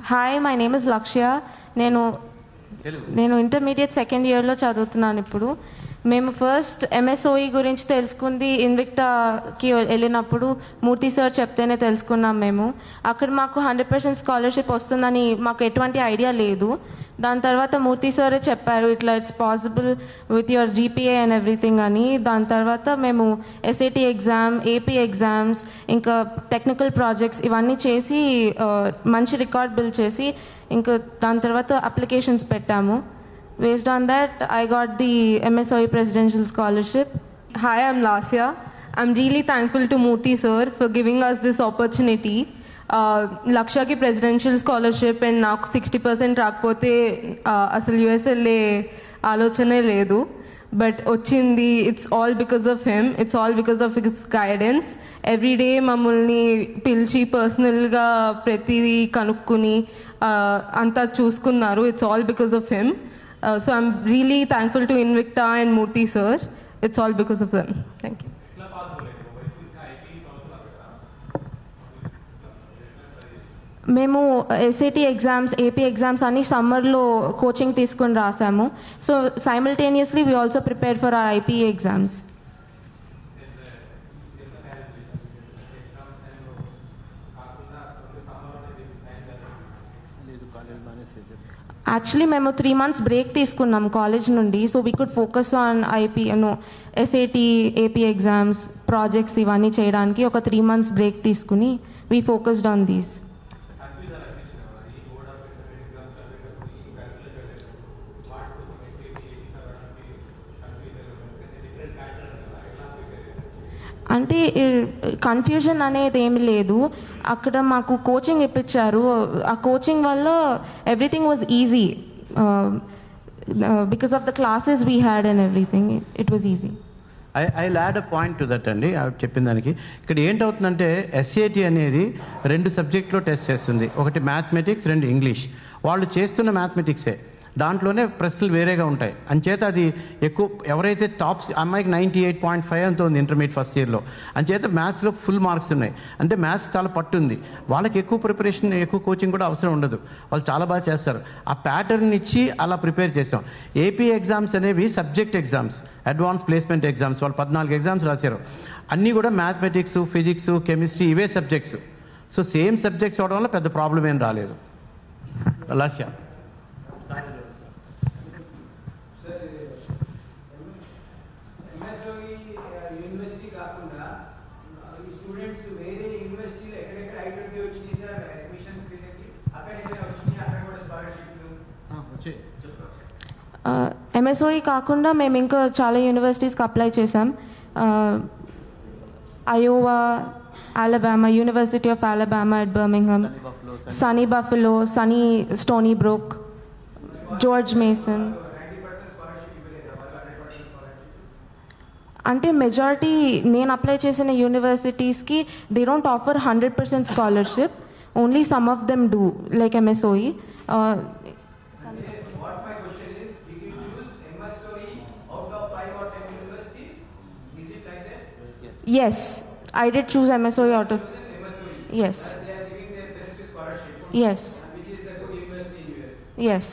Hi, my name is లక్ష్య. నేను intermediate second ఇయర్లో చదువుతున్నాను ఇప్పుడు. మేము ఫస్ట్ ఎంఎస్ఓఈ గురించి తెలుసుకుంది ఇన్విక్టాకి వెళ్ళినప్పుడు మూర్తి సార్ చెప్తేనే తెలుసుకున్నాం. మేము అక్కడ మాకు 100% స్కాలర్షిప్ వస్తుందని మాకు ఎటువంటి ఐడియా లేదు. దాని తర్వాత మూర్తి సారే చెప్పారు ఇట్లా it's possible with your GPA and everything అని. దాని తర్వాత మేము ఎస్ఏటి ఎగ్జామ్, ఏపీ ఎగ్జామ్స్, ఇంకా టెక్నికల్ ప్రాజెక్ట్స్ ఇవన్నీ చేసి మంచి రికార్డ్ బిల్డ్ చేసి ఇంకా దాని తర్వాత అప్లికేషన్స్ పెట్టాము. Based on that, I got the MSOE Presidential Scholarship. Hi, I'm Lasya. I'm really thankful to Murthy sir for giving us this opportunity. Lakshya ki presidential scholarship and నాకు 60% రాకపోతే అసలు US వెళ్ళే ఆలోచనే లేదు. బట్ వచ్చింది. It's all because of him. It's all because of his guidance. Everyday మమ్మల్ని పిలిచి పర్సనల్గా ప్రతిదీ కనుక్కుని అంతా చూసుకున్నారు. It's all because of him. So I'm really thankful to Invicta and Murthy sir. It's all because of them. Thank you. మేము SAT exams, AP exams అన్ని సమ్మర్లో కోచింగ్ తీసుకొని రాసాము. So simultaneously we also prepared for our IP exams. Actually మేము 3 months break తీసుకున్నాం college నుండి. So we could focus on IP SAT, AP exams, projects ఇవన్నీ చేయడానికి ఒక 3 months బ్రేక్ తీసుకుని వీ ఫోకస్డ్ ఆన్ దీస్. అంటే కన్ఫ్యూజన్ అనేది ఏమి లేదు. అక్కడ మాకు కోచింగ్ ఇప్పించారు. ఆ కోచింగ్ వల్ల everything was easy because of the classes we had and everything. It was easy. I add a point to that అండి. చెప్పిన దానికి ఇక్కడ ఏంటవుతుందంటే ఎస్ఏటి అనేది 2 సబ్జెక్టులో టెస్ట్ చేస్తుంది. ఒకటి మ్యాథమెటిక్స్, 2 ఇంగ్లీష్. వాళ్ళు చేస్తున్న మ్యాథమెటిక్సే, దాంట్లోనే ప్రశ్నలు వేరేగా ఉంటాయి. అంచేత అది ఎక్కువ ఎవరైతే టాప్స్, అమ్మాయికి 98.5 అంత ఉంది ఇంటర్మీడియట్ ఫస్ట్ ఇయర్లో. అంచేత మ్యాథ్స్లో ఫుల్ మార్క్స్ ఉన్నాయి. అంటే మ్యాథ్స్ చాలా పట్టుంది. వాళ్ళకి ఎక్కువ ప్రిపరేషన్, ఎక్కువ కోచింగ్ కూడా అవసరం ఉండదు. వాళ్ళు చాలా బాగా చేస్తారు. ఆ ప్యాటర్న్ ఇచ్చి అలా ప్రిపేర్ చేసాం. ఏపీ ఎగ్జామ్స్ అనేవి subject exams, advance placement exams. వాళ్ళు 14 ఎగ్జామ్స్ రాశారు. అన్నీ కూడా మ్యాథమెటిక్స్, ఫిజిక్స్, కెమిస్ట్రీ ఇవే సబ్జెక్ట్స్. సో సేమ్ సబ్జెక్ట్స్ అవడం వల్ల పెద్ద ప్రాబ్లం ఏం రాలేదు. లాస్యా ఎంఎస్ఓఈ కాకుండా మేము ఇంకా చాలా యూనివర్సిటీస్కి అప్లై చేసాం. Iowa, Alabama, university of Alabama at Birmingham, SUNY Buffalo, SUNY Stony Brook, George Mason. అంటే మెజారిటీ నేను అప్లై చేసిన యూనివర్సిటీస్కి they don't offer 100% scholarship. Only some of them do, like MSOE. Yes, I did choose MSOE out of. Yes. They are giving their best scholarship. Yes. Which is the good university in US. Yes.